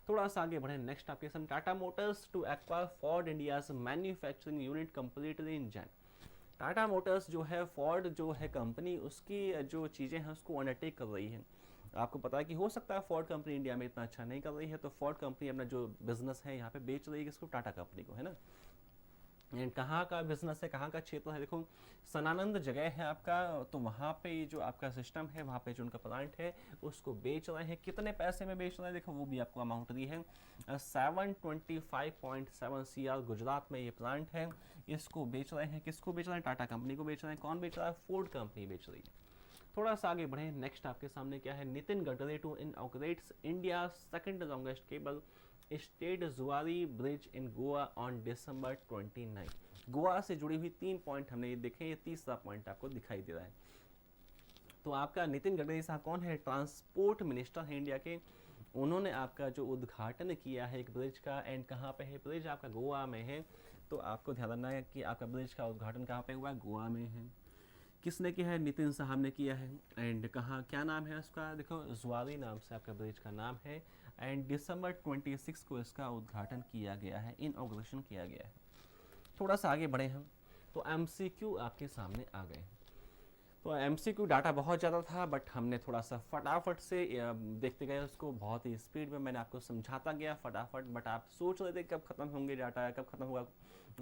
थोड़ा सा आगे बढ़े, नेक्स्ट आपके सामने Tata motors to acquire Ford India's manufacturing unit completely in जैन। टाटा मोटर्स जो है, फोर्ड जो है कंपनी, उसकी जो चीज़ें हैं उसको अंडरटेक कर रही है। आपको पता है कि हो सकता है फोर्ड कंपनी इंडिया में इतना अच्छा नहीं कर रही है, तो फोर्ड कंपनी अपना जो बिजनेस है यहाँ पे बेच रही है किसको? टाटा कंपनी को, है ना। एंड कहाँ का बिजनेस है, कहाँ का क्षेत्र है? देखो सनानंद जगह है आपका, तो वहाँ पे ये जो आपका सिस्टम है, वहाँ पे जो उनका प्लांट है उसको बेच रहे हैं। कितने पैसे में बेच रहे हैं? देखो वो भी आपको अमाउंट दी है 725.7 CR। गुजरात में ये प्लांट है, इसको बेच रहे हैं। किसको बेच रहे हैं? टाटा कंपनी को बेच रहे हैं। कौन बेच रहा है? फोर्ड कंपनी बेच रही है। थोड़ा सा आगे बढ़े, नेक्स्ट आपके सामने क्या है? Nitin Gadkari to inaugurates India second longest cable stayed Zuari bridge in Goa on December 29। Goa से जुड़ी हुई 3 पॉइंट हमने ये देखे, ये तीसरा पॉइंट आपको दिखाई दे रहा है। तो आपका नितिन गडकरी साहब कौन है? ट्रांसपोर्ट मिनिस्टर है इंडिया के। उन्होंने आपका जो उद्घाटन किया है एक ब्रिज का, एंड कहाँ पे है ब्रिज? आपका गोवा में है। तो आपको ध्यान रखना है कि आपका ब्रिज का उद्घाटन कहाँ पे हुआ है? गोवा में है। किसने किया है? नितिन साहब ने किया है। एंड कहाँ, क्या नाम है उसका? देखो जुआरी नाम से आपका ब्रिज का नाम है। एंड December 26 को इसका उद्घाटन किया गया है, इनऑग्रेशन किया गया है। थोड़ा सा आगे बढ़े हम, तो MCQ आपके सामने आ गए। तो MCQ डाटा बहुत ज़्यादा था, बट हमने थोड़ा सा फटाफट से देखते गए उसको, बहुत ही स्पीड में मैंने आपको समझाता गया फटाफट। बट आप सोच रहे थे कब खत्म होंगे डाटा, कब खत्म होगा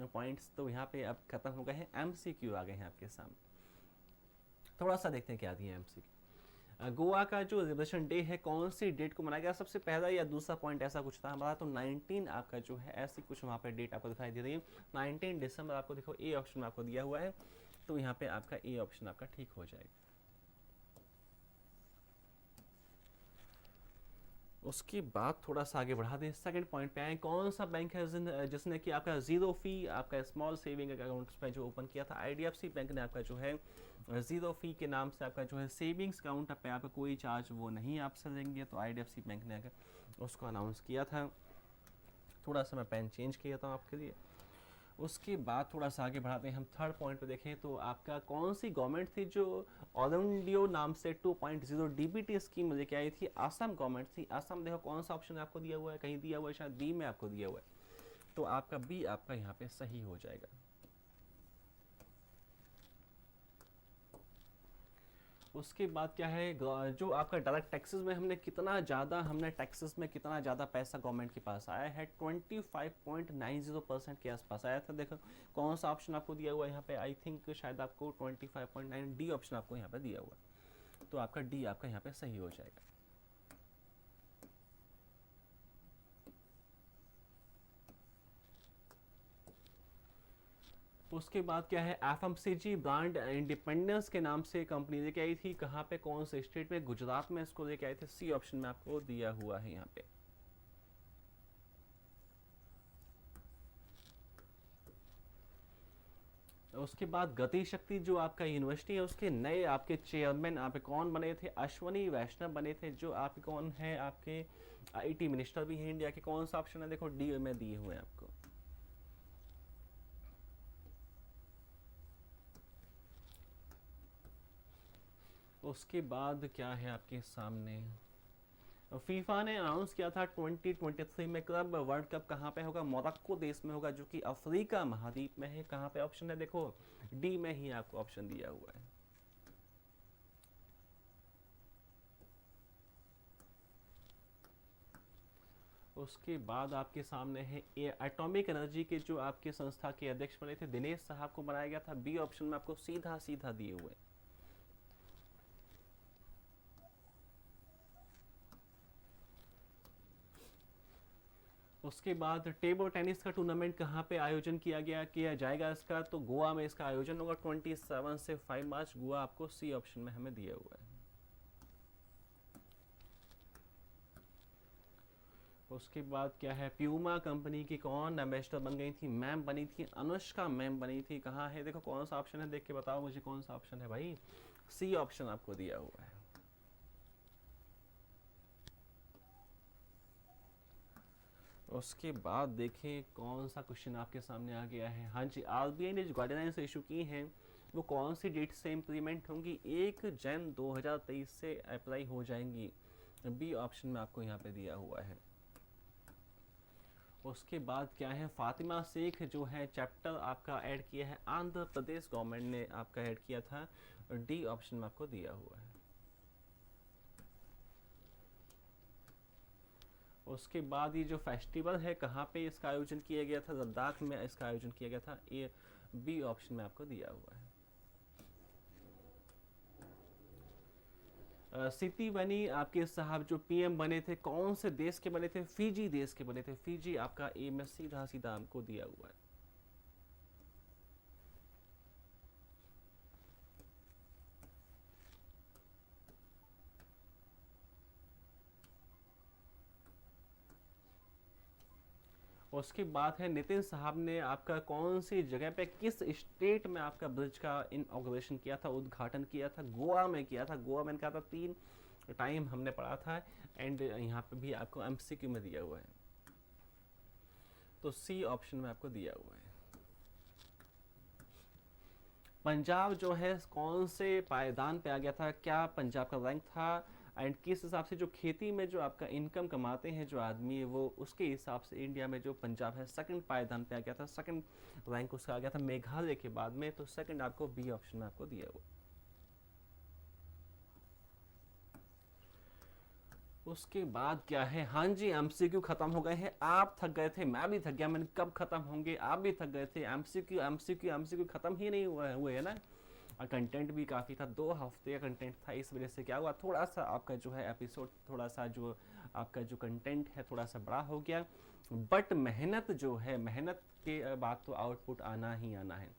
पॉइंट्स, तो यहाँ पे अब खत्म हो गए हैं। MCQ आ गए हैं आपके सामने। थोड़ा सा देखते हैं क्या दिया MCQ। गोवा का जो लिबरेशन डे है कौन सी डेट को मनाया गया? सबसे पहला या दूसरा पॉइंट ऐसा कुछ था हमारा, तो 19 आपका जो है ऐसी कुछ वहाँ पे डेट आपको दिखाई दे रही है। 19 दिसंबर आपको देखो ए ऑप्शन में आपको दिया हुआ है, तो यहाँ पे आपका ए ऑप्शन आपका ठीक हो जाएगा। उसके बाद थोड़ा सा आगे बढ़ा दें, सेकंड पॉइंट पे आए। कौन सा बैंक है जिसने कि आपका जीरो फी आपका स्मॉल सेविंग अकाउंट्स पे जो ओपन किया था? IDFC बैंक ने आपका जो है जीरो फी के नाम से आपका जो है सेविंग्स अकाउंट पे आपका कोई चार्ज वो नहीं आपसे लेंगे, तो IDFC बैंक ने उसको अनाउंस किया था। थोड़ा सा मैं पेन चेंज किया था आपके लिए। उसके बाद थोड़ा सा आगे बढ़ाते हैं हम, थर्ड पॉइंट पे देखें तो आपका कौन सी गवर्नमेंट थी जो ऑलंडियो नाम से 2.0 DBT स्कीम लेके आई थी? आसाम गवर्नमेंट थी। आसाम देखो कौन सा ऑप्शन आपको दिया हुआ है, कहीं दिया हुआ है, शायद बी में आपको दिया हुआ है, तो आपका बी आपका यहाँ पे सही हो जाएगा। उसके बाद क्या है, जो आपका डायरेक्ट टैक्सेस में हमने कितना ज़्यादा पैसा गवर्नमेंट के पास आया है? 25.90% के आसपास आया था। देखो कौन सा ऑप्शन आपको दिया हुआ है यहाँ पे? आई थिंक शायद आपको 25.9 डी ऑप्शन आपको यहाँ पे दिया हुआ है, तो आपका डी आपका यहाँ पे सही हो जाएगा। उसके बाद क्या है, FMCG ब्रांड इंडिपेंडेंस के नाम से कंपनी लेके आई थी। कहाँ पे, कौन से स्टेट में? गुजरात में इसको लेके आए थे। सी ऑप्शन में आपको दिया हुआ है यहाँ पे। उसके बाद गति शक्ति जो आपका यूनिवर्सिटी है, उसके नए आपके चेयरमैन आप कौन बने थे? अश्वनी वैष्णव बने थे, जो आप कौन है आपके आईटी मिनिस्टर भी हैं इंडिया के। कौन सा ऑप्शन है? देखो डी में दिए हुए हैं आपको। उसके बाद क्या है आपके सामने, फीफा ने अनाउंस किया था 2023 में क्लब वर्ल्ड कप कहाँ पे होगा? मोरक्को देश में होगा, जो कि अफ्रीका महाद्वीप में है। कहाँ पे ऑप्शन है? देखो डी में ही आपको ऑप्शन दिया हुआ है। उसके बाद आपके सामने है एटॉमिक एनर्जी के जो आपके संस्था के अध्यक्ष बने थे, दिनेश साहब को बनाया गया था। बी ऑप्शन में आपको सीधा सीधा दिए हुए। उसके बाद टेबल टेनिस का टूर्नामेंट कहाँ पे आयोजन किया जाएगा इसका? तो गोवा में इसका आयोजन होगा 27 से 5 मार्च, गोवा आपको सी ऑप्शन में हमें दिया हुआ है। उसके बाद क्या है, प्यूमा कंपनी की कौन एम्बेसडर बन गई थी? मैम बनी थी अनुष्का, मैम बनी थी। कहाँ है? देखो कौन सा ऑप्शन है, देख के बताओ मुझे कौन सा ऑप्शन है भाई। सी ऑप्शन आपको दिया हुआ है। उसके बाद देखें कौन सा क्वेश्चन आपके सामने आ गया है। हाँ जी, आरबीआई ने जो गाइडलाइंस इशू की हैं वो कौन सी डेट से इम्प्लीमेंट होंगी? 1 जन 2023 से अप्लाई हो जाएंगी। बी ऑप्शन में आपको यहाँ पे दिया हुआ है। उसके बाद क्या है, फातिमा शेख जो है चैप्टर आपका ऐड किया है, आंध्र प्रदेश गवर्नमेंट ने आपका ऐड किया था। डी ऑप्शन में आपको दिया हुआ है। उसके बाद ये जो फेस्टिवल है कहाँ पे इसका आयोजन किया गया था? लद्दाख में इसका आयोजन किया गया था। ए बी ऑप्शन में आपको दिया हुआ है। सिटी बनी आपके साहब जो पीएम बने थे, कौन से देश के बने थे? फिजी देश के बने थे। फिजी आपका ए में सीधा सीधा आपको दिया हुआ है। उसके बाद है नितिन साहब ने आपका कौन सी जगह पे, किस स्टेट में आपका ब्रिज का इनॉग्रेशन किया था, उद्घाटन किया था? गोवा में किया था। गोवा में कहा था 3 टाइम हमने पढ़ा था, एंड यहाँ पे भी आपको एमसीक्यू में दिया हुआ है। तो सी ऑप्शन में आपको दिया हुआ है। पंजाब जो है कौन से पायदान पे आ गया था? क्या पंजाब का रैंक था? एंड किस हिसाब से जो खेती में जो आपका इनकम कमाते हैं जो आदमी है, वो उसके हिसाब से इंडिया में जो पंजाब है सेकंड पायदान पे आ गया था, सेकंड रैंक उसका आ गया था मेघालय के बाद में। तो सेकंड आपको बी ऑप्शन में आपको दिया हुआ। उसके बाद क्या है, हाँ जी एमसीक्यू खत्म हो गए हैं। आप थक गए थे, मैं भी थक गया, मैंने कब खत्म होंगे? आप भी थक गए थे। एमसीक्यू एमसीक्यू एमसीक्यू खत्म ही नहीं हुए है ना। कंटेंट भी काफ़ी था, 2 हफ्ते का कंटेंट था। इस वजह से क्या हुआ, थोड़ा सा आपका जो है एपिसोड, थोड़ा सा जो आपका जो कंटेंट है थोड़ा सा बड़ा हो गया। बट मेहनत जो है, मेहनत के बाद तो आउटपुट आना ही आना है।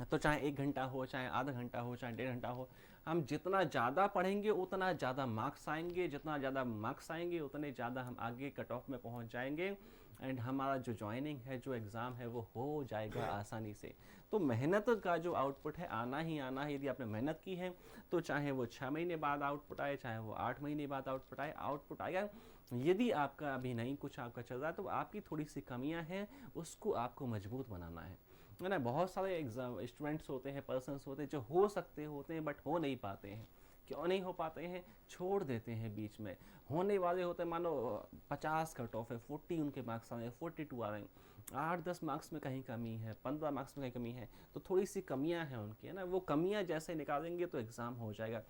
तो चाहे 1 घंटा हो, चाहे आधा घंटा हो, चाहे 1.5 घंटा हो, हम जितना ज़्यादा पढ़ेंगे उतना ज़्यादा मार्क्स आएंगे, जितना ज़्यादा मार्क्स आएंगे उतने ज़्यादा हम आगे कट ऑफ में पहुंच जाएंगे, एंड हमारा जो ज्वाइनिंग है, जो एग्ज़ाम है, वो हो जाएगा आसानी से। तो मेहनत का जो आउटपुट है आना ही आना है। यदि आपने मेहनत की है तो चाहे वो 6 महीने बाद आउटपुट आए, चाहे वो 8 महीने बाद आउटपुट आए, आउटपुट आएगा। यदि आपका अभी नहीं कुछ आपका चल रहा है, तो आपकी थोड़ी सी कमियां हैं, उसको आपको मजबूत बनाना है ना। बहुत सारे एग्जाम स्टूडेंट्स होते हैं, पर्सन्स होते हैं जो हो सकते होते हैं बट हो नहीं पाते हैं। क्यों नहीं हो पाते हैं? छोड़ देते हैं बीच में। होने वाले होते हैं, मानो 50 कट ऑफ है, 40 उनके मार्क्स आ रहे हैं, 42 आ रहे हैं, 8-10 मार्क्स में कहीं कमी है, 15 मार्क्स में कहीं कमी है, तो थोड़ी सी कमियां हैं उनकी, है ना। वो कमियां जैसे निकालेंगे तो एग्ज़ाम हो जाएगा।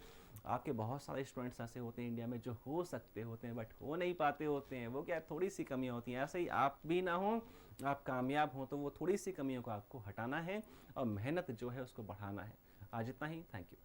आपके बहुत सारे स्टूडेंट्स ऐसे होते हैं इंडिया में जो हो सकते होते हैं बट हो नहीं पाते होते हैं। वो क्या, थोड़ी सी कमियां होती हैं। ऐसे ही आप भी ना हो, आप कामयाब हो, तो वो थोड़ी सी कमियों को आपको हटाना है और मेहनत जो है उसको बढ़ाना है। आज इतना ही, थैंक यू।